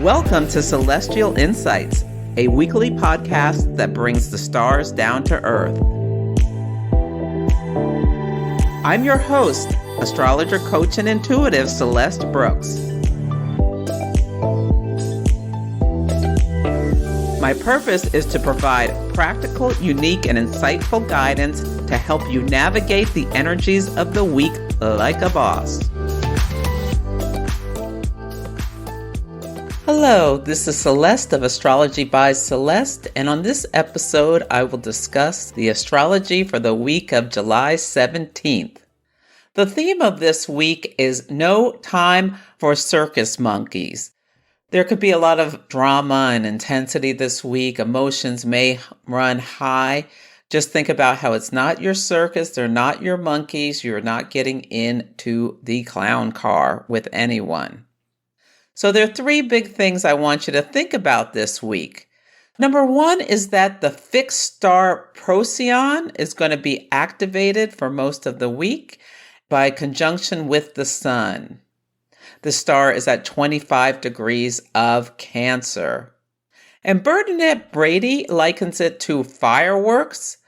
Welcome to Celestial Insights, a weekly podcast that brings the stars down to earth. I'm your host, astrologer, coach, and intuitive Celeste Brooks. My purpose is to provide practical, unique, and insightful guidance to help you navigate the energies of the week like a boss. Hello, this is Celeste of Astrology by Celeste, and on this episode, I will discuss the astrology for the week of July 17th. The theme of this week is no time for circus monkeys. There could be a lot of drama and intensity this week. Emotions may run high. Just think about how it's not your circus. They're not your monkeys. You're not getting into the clown car with anyone. So there are three big things I want you to think about this week. Number one is that the fixed star Procyon is going to be activated for most of the week by conjunction with the sun. The star is at 25 degrees of Cancer. And Bernadette Brady likens it to fireworks,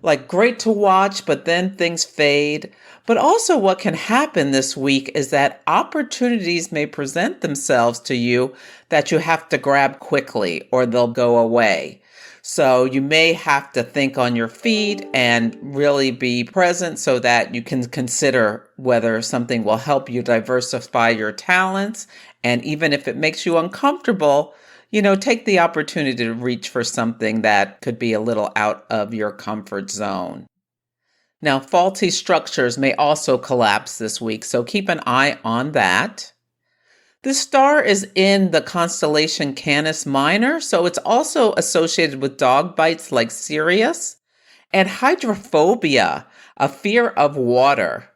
like great to watch, but then things fade. But also what can happen this week is that opportunities may present themselves to you that you have to grab quickly or they'll go away. So you may have to think on your feet and really be present so that you can consider whether something will help you diversify your talents. And even if it makes you uncomfortable, take the opportunity to reach for something that could be a little out of your comfort zone. Now, faulty structures may also collapse this week, so keep an eye on that. This star is in the constellation Canis Minor, so it's also associated with dog bites like Sirius, and hydrophobia, a fear of water.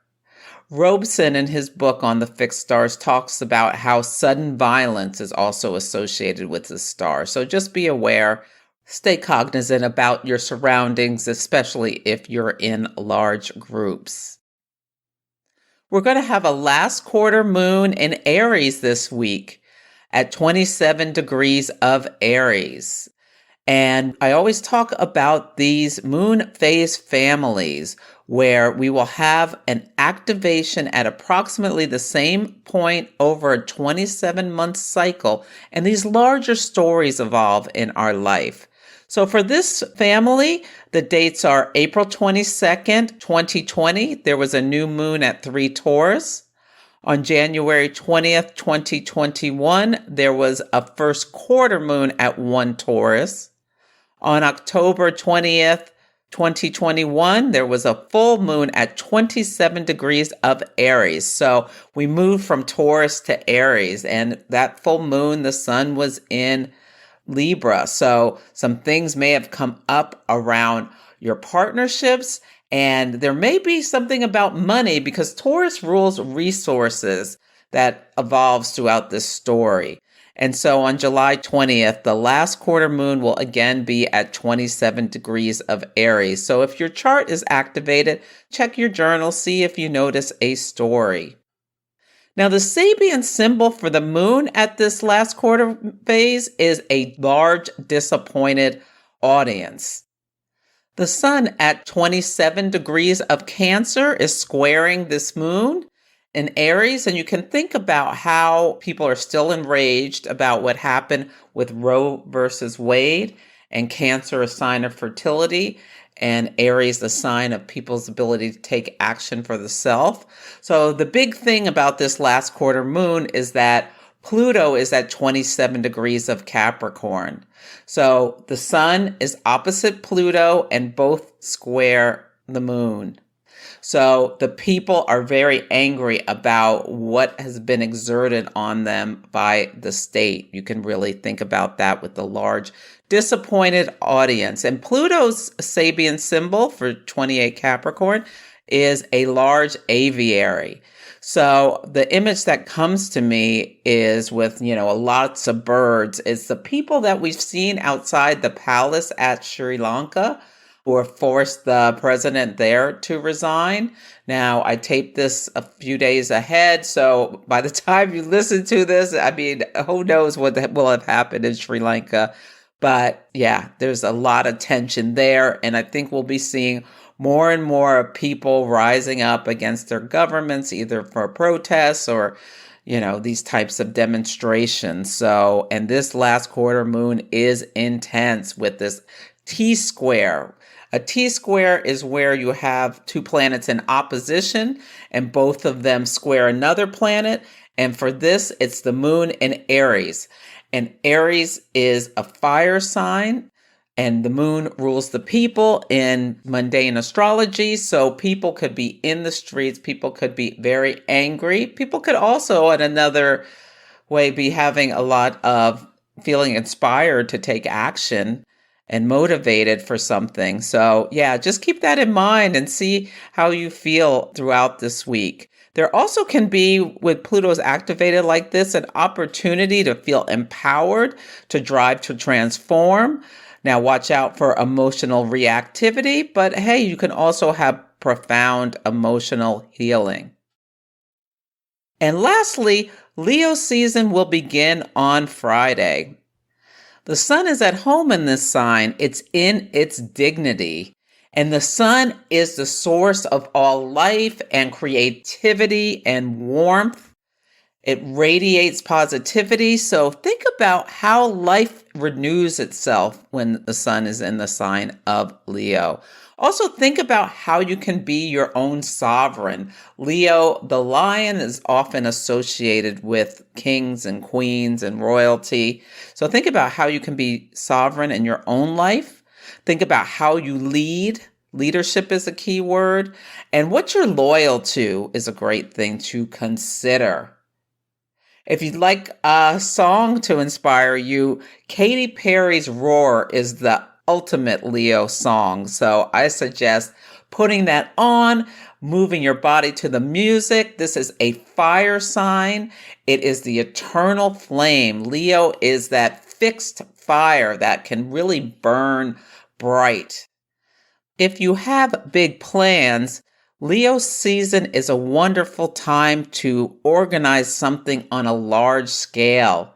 Robeson, in his book on the fixed stars, talks about how sudden violence is also associated with this star. So just be aware, stay cognizant about your surroundings, especially if you're in large groups. We're going to have a last quarter moon in Aries this week at 27 degrees of Aries. And I always talk about these moon phase families where we will have an activation at approximately the same point over a 27-month cycle. And these larger stories evolve in our life. So for this family, the dates are April 22nd, 2020. There was a new moon at 3 Taurus. On January 20th, 2021, there was a first quarter moon at 1 Taurus. On October 20th, 2021, there was a full moon at 27 degrees of Aries. So we moved from Taurus to Aries, and that full moon, the sun was in Libra. So some things may have come up around your partnerships, and there may be something about money because Taurus rules resources that evolves throughout this story. And so on July 20th, the last quarter moon will again be at 27 degrees of Aries. So if your chart is activated, check your journal, see if you notice a story. Now, the Sabian symbol for the moon at this last quarter phase is a large, disappointed audience. The sun at 27 degrees of Cancer is squaring this moon in Aries, and you can think about how people are still enraged about what happened with Roe versus Wade, and Cancer, a sign of fertility, and Aries, a sign of people's ability to take action for the self. So the big thing about this last quarter moon is that Pluto is at 27 degrees of Capricorn. So the sun is opposite Pluto and both square the moon. So the people are very angry about what has been exerted on them by the state. You can really think about that with the large disappointed audience. And Pluto's Sabian symbol for 28 Capricorn is a large aviary. So the image that comes to me is with, lots of birds. It's the people that we've seen outside the palace at Sri Lanka or forced the president there to resign. Now, I taped this a few days ahead, so by the time you listen to this, I mean, who knows what will have happened in Sri Lanka. But yeah, there's a lot of tension there, and I think we'll be seeing more and more people rising up against their governments, either for protests or these types of demonstrations. So, and this last quarter moon is intense with this T square. A T square is where you have two planets in opposition and both of them square another planet. And for this, it's the moon in Aries. And Aries is a fire sign. And the moon rules the people in mundane astrology. So people could be in the streets. People could be very angry. People could also, in another way, be having a lot of feeling inspired to take action and motivated for something. So yeah, just keep that in mind and see how you feel throughout this week. There also can be, with Pluto's activated like this, an opportunity to feel empowered, to drive to transform. Now, watch out for emotional reactivity, but hey, you can also have profound emotional healing. And lastly, Leo season will begin on Friday. The sun is at home in this sign. It's in its dignity. And the sun is the source of all life and creativity and warmth. It radiates positivity. So think about how life renews itself when the sun is in the sign of Leo. Also think about how you can be your own sovereign. Leo, the lion, is often associated with kings and queens and royalty. So think about how you can be sovereign in your own life. Think about how you lead. Leadership is a key word. And what you're loyal to is a great thing to consider. If you'd like a song to inspire you, Katy Perry's Roar is the ultimate Leo song. So I suggest putting that on, moving your body to the music. This is a fire sign. It is the eternal flame. Leo is that fixed fire that can really burn bright. If you have big plans, Leo season is a wonderful time to organize something on a large scale.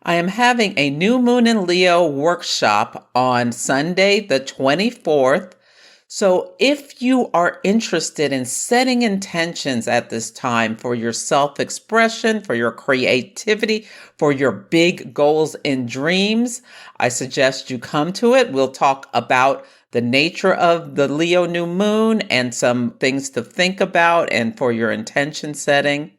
I am having a new moon in Leo workshop on Sunday, the 24th. So if you are interested in setting intentions at this time for your self-expression, for your creativity, for your big goals and dreams, I suggest you come to it. We'll talk about the nature of the Leo new moon and some things to think about and for your intention setting.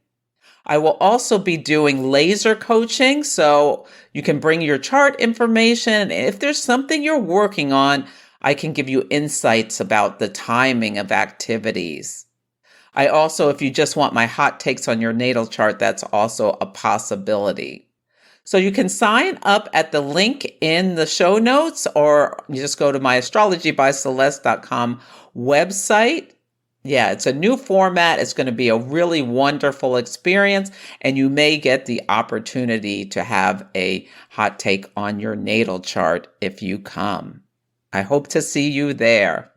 I will also be doing laser coaching, so you can bring your chart information. If there's something you're working on, I can give you insights about the timing of activities. I also, if you just want my hot takes on your natal chart, that's also a possibility. So you can sign up at the link in the show notes, or you just go to my astrologybyceleste.com website. Yeah, it's a new format. It's going to be a really wonderful experience, and you may get the opportunity to have a hot take on your natal chart if you come. I hope to see you there.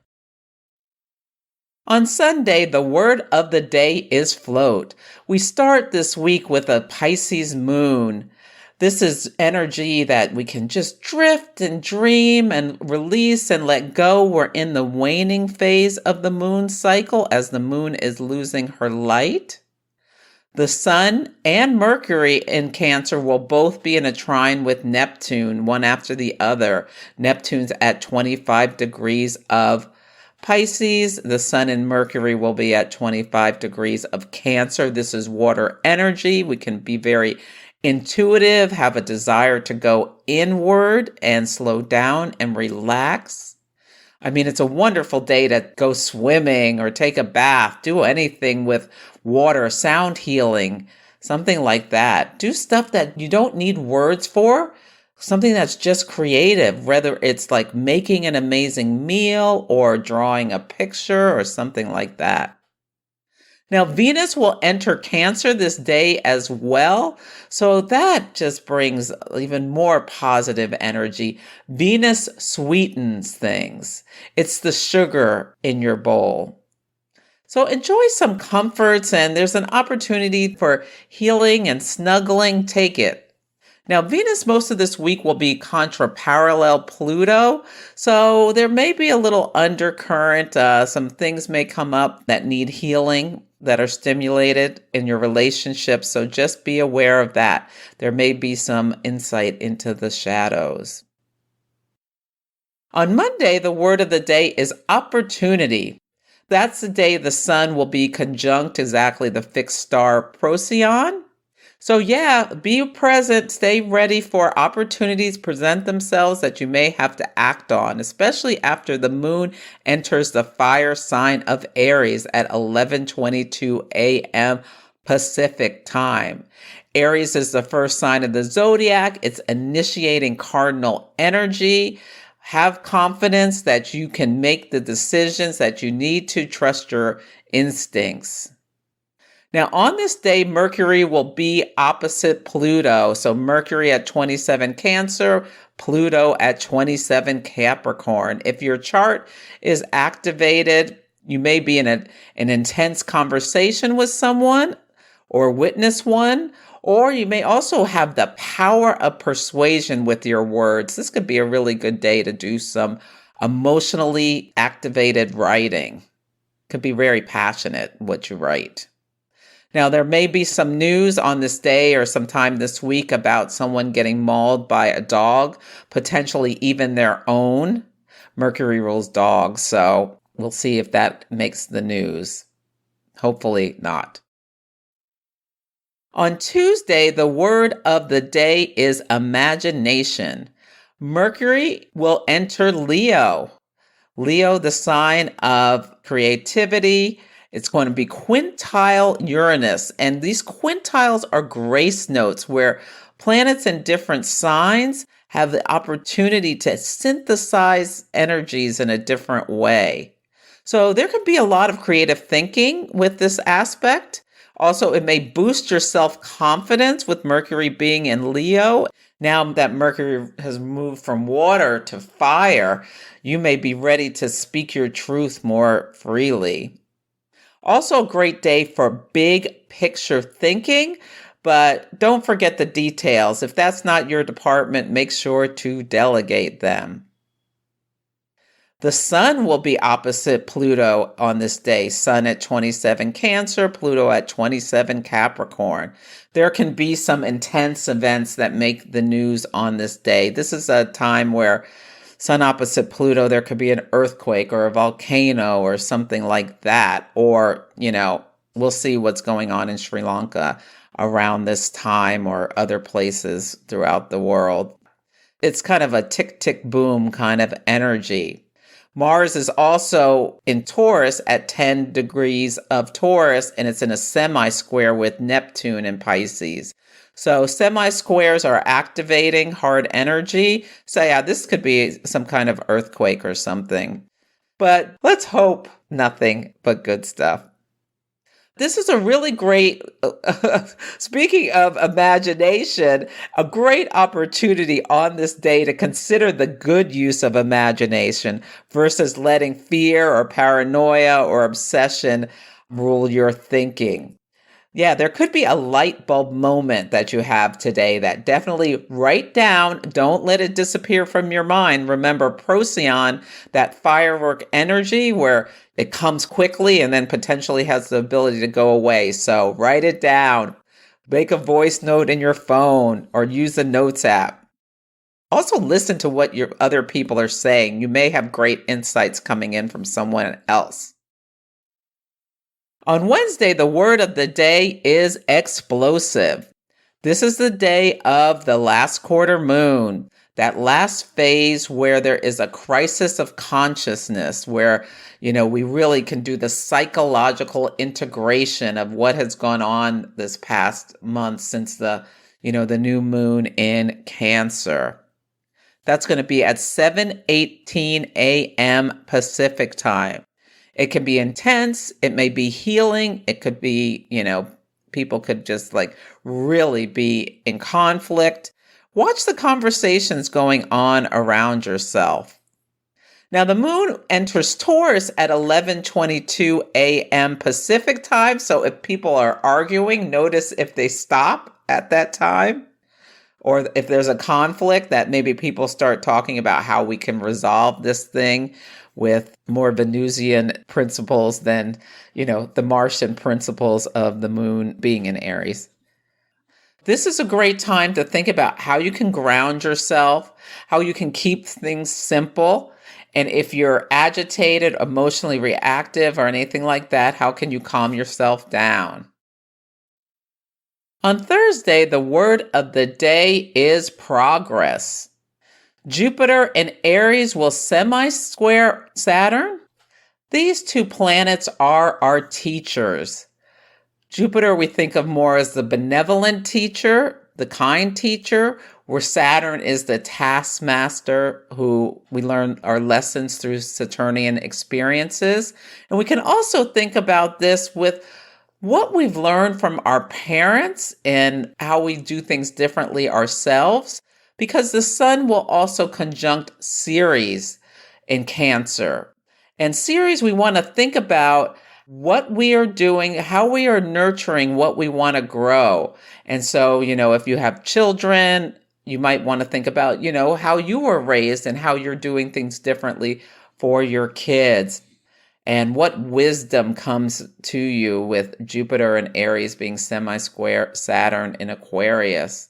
On Sunday, the word of the day is float. We start this week with a Pisces moon. This is energy that we can just drift and dream and release and let go. We're in the waning phase of the moon cycle as the moon is losing her light. The sun and Mercury in Cancer will both be in a trine with Neptune, one after the other. Neptune's at 25 degrees of Pisces. The sun and Mercury will be at 25 degrees of Cancer. This is water energy. We can be very intuitive, have a desire to go inward and slow down and relax. I mean, it's a wonderful day to go swimming or take a bath, do anything with water, sound healing, something like that. Do stuff that you don't need words for, something that's just creative, whether it's like making an amazing meal or drawing a picture or something like that. Now, Venus will enter Cancer this day as well. So that just brings even more positive energy. Venus sweetens things. It's the sugar in your bowl. So enjoy some comforts, and there's an opportunity for healing and snuggling. Take it. Now, Venus most of this week will be contra parallel Pluto, so there may be a little undercurrent. Some things may come up that need healing, that are stimulated in your relationship, so just be aware of that. There may be some insight into the shadows. On Monday, the word of the day is opportunity. That's the day the sun will be conjunct exactly the fixed star Procyon. So yeah, be present, stay ready for opportunities present themselves that you may have to act on, especially after the moon enters the fire sign of Aries at 11:22 a.m. Pacific time. Aries is the first sign of the zodiac. It's initiating cardinal energy. Have confidence that you can make the decisions that you need to. Trust your instincts. Now, on this day, Mercury will be opposite Pluto. So Mercury at 27 Cancer, Pluto at 27 Capricorn. If your chart is activated, you may be in an intense conversation with someone or witness one, or you may also have the power of persuasion with your words. This could be a really good day to do some emotionally activated writing. Could be very passionate what you write. Now, there may be some news on this day or sometime this week about someone getting mauled by a dog, potentially even their own. Mercury rules dogs, so we'll see if that makes the news. Hopefully not. On Tuesday, the word of the day is imagination. Mercury will enter Leo. Leo, the sign of creativity. It's going to be quintile Uranus. And these quintiles are grace notes where planets in different signs have the opportunity to synthesize energies in a different way. So there could be a lot of creative thinking with this aspect. Also, it may boost your self-confidence with Mercury being in Leo. Now that Mercury has moved from water to fire, you may be ready to speak your truth more freely. Also a great day for big picture thinking, but don't forget the details. If that's not your department, make sure to delegate them. The sun will be opposite Pluto on this day. Sun at 27 Cancer, Pluto at 27 Capricorn. There can be some intense events that make the news on this day. This is a time where Sun opposite Pluto, there could be an earthquake or a volcano or something like that. Or, we'll see what's going on in Sri Lanka around this time or other places throughout the world. It's kind of a tick, tick, boom kind of energy. Mars is also in Taurus at 10 degrees of Taurus, and it's in a semi-square with Neptune in Pisces. So semi-squares are activating hard energy. So yeah, this could be some kind of earthquake or something. But let's hope nothing but good stuff. This is a really great, speaking of imagination, a great opportunity on this day to consider the good use of imagination versus letting fear or paranoia or obsession rule your thinking. Yeah, there could be a light bulb moment that you have today that definitely write down. Don't let it disappear from your mind. Remember Procyon, that firework energy where it comes quickly and then potentially has the ability to go away. So write it down. Make a voice note in your phone or use the Notes app. Also listen to what your other people are saying. You may have great insights coming in from someone else. On Wednesday, the word of the day is explosive. This is the day of the last quarter moon, that last phase where there is a crisis of consciousness, where, we really can do the psychological integration of what has gone on this past month since the new moon in Cancer. That's going to be at 7:18 a.m. Pacific time. It can be intense. It may be healing. It could be, people could just like really be in conflict. Watch the conversations going on around yourself. Now, the moon enters Taurus at 11:22 a.m. Pacific time. So if people are arguing, notice if they stop at that time, or if there's a conflict, that maybe people start talking about how we can resolve this thing with more Venusian principles than, the Martian principles of the moon being in Aries. This is a great time to think about how you can ground yourself, how you can keep things simple. And if you're agitated, emotionally reactive, or anything like that, how can you calm yourself down? On Thursday, the word of the day is progress. Jupiter in Aries will semi-square Saturn. These two planets are our teachers. Jupiter we think of more as the benevolent teacher, the kind teacher, where Saturn is the taskmaster who we learn our lessons through Saturnian experiences. And we can also think about this with what we've learned from our parents and how we do things differently ourselves, because the sun will also conjunct Ceres in Cancer. And Ceres, we want to think about what we are doing, how we are nurturing what we want to grow. And so, if you have children, you might want to think about, how you were raised and how you're doing things differently for your kids. And what wisdom comes to you with Jupiter and Aries being semi-square Saturn in Aquarius?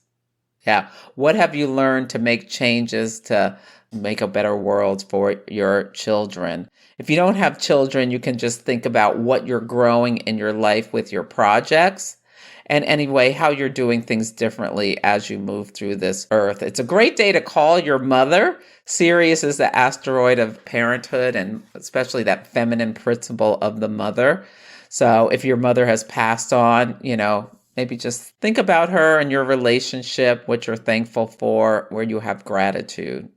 Yeah. What have you learned to make changes to make a better world for your children? If you don't have children, you can just think about what you're growing in your life with your projects. And anyway, how you're doing things differently as you move through this earth. It's a great day to call your mother. Sirius is the asteroid of parenthood, and especially that feminine principle of the mother. So if your mother has passed on, maybe just think about her and your relationship, what you're thankful for, where you have gratitude.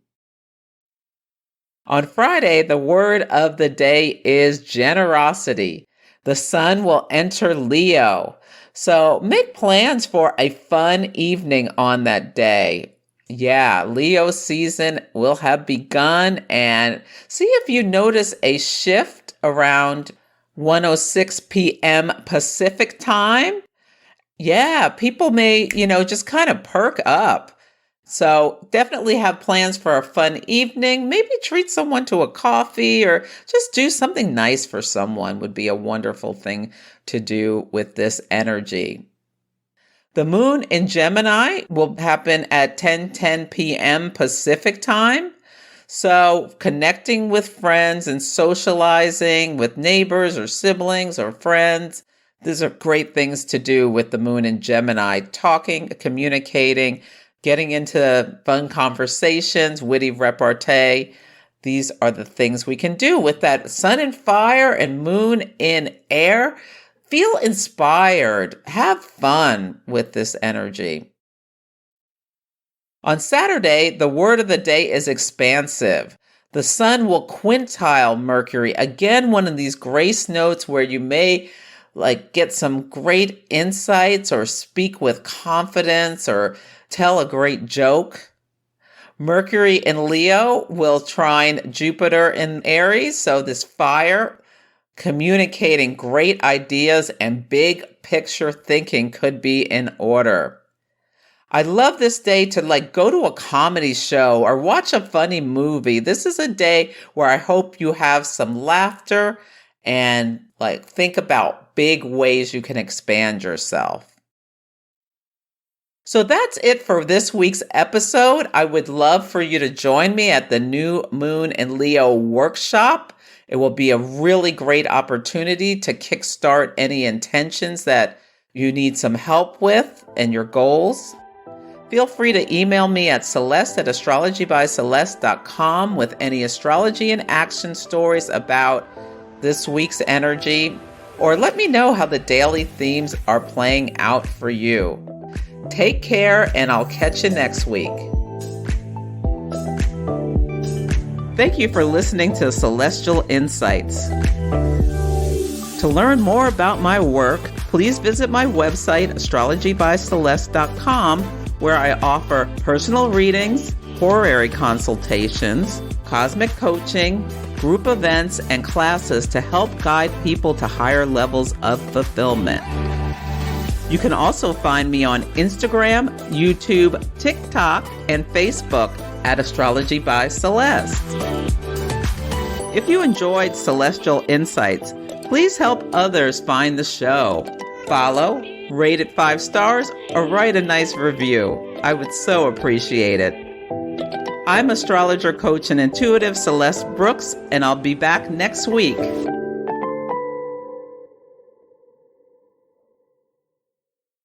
On Friday, the word of the day is generosity. The sun will enter Leo. So make plans for a fun evening on that day. Yeah, Leo season will have begun, and see if you notice a shift around 1:06 p.m. Pacific time. Yeah, people may, just kind of perk up. So definitely have plans for a fun evening. Maybe treat someone to a coffee or just do something nice for someone would be a wonderful thing to do with this energy. The moon in Gemini will happen at 10:10 p.m. Pacific time. So connecting with friends and socializing with neighbors or siblings or friends. These are great things to do with the moon in Gemini. Talking, communicating, getting into fun conversations, witty repartee. These are the things we can do with that sun in fire and moon in air. Feel inspired. Have fun with this energy. On Saturday, the word of the day is expansive. The sun will quintile Mercury. Again, one of these grace notes where you may get some great insights or speak with confidence or tell a great joke. Mercury in Leo will trine Jupiter in Aries. So this fire, communicating great ideas and big picture thinking could be in order. I love this day to go to a comedy show or watch a funny movie. This is a day where I hope you have some laughter and think about big ways you can expand yourself. So that's it for this week's episode. I would love for you to join me at the New Moon in Leo workshop. It will be a really great opportunity to kickstart any intentions that you need some help with and your goals. Feel free to email me at celeste@astrologybyceleste.com with any astrology and action stories about this week's energy, or let me know how the daily themes are playing out for you. Take care, and I'll catch you next week. Thank you for listening to Celestial Insights. To learn more about my work, please visit my website, astrologybyceleste.com, where I offer personal readings, horary consultations, cosmic coaching, group events, and classes to help guide people to higher levels of fulfillment. You can also find me on Instagram, YouTube, TikTok, and Facebook at Astrology by Celeste. If you enjoyed Celestial Insights, please help others find the show. Follow, rate it 5 stars, or write a nice review. I would so appreciate it. I'm astrologer, coach, and intuitive Celeste Brooks, and I'll be back next week.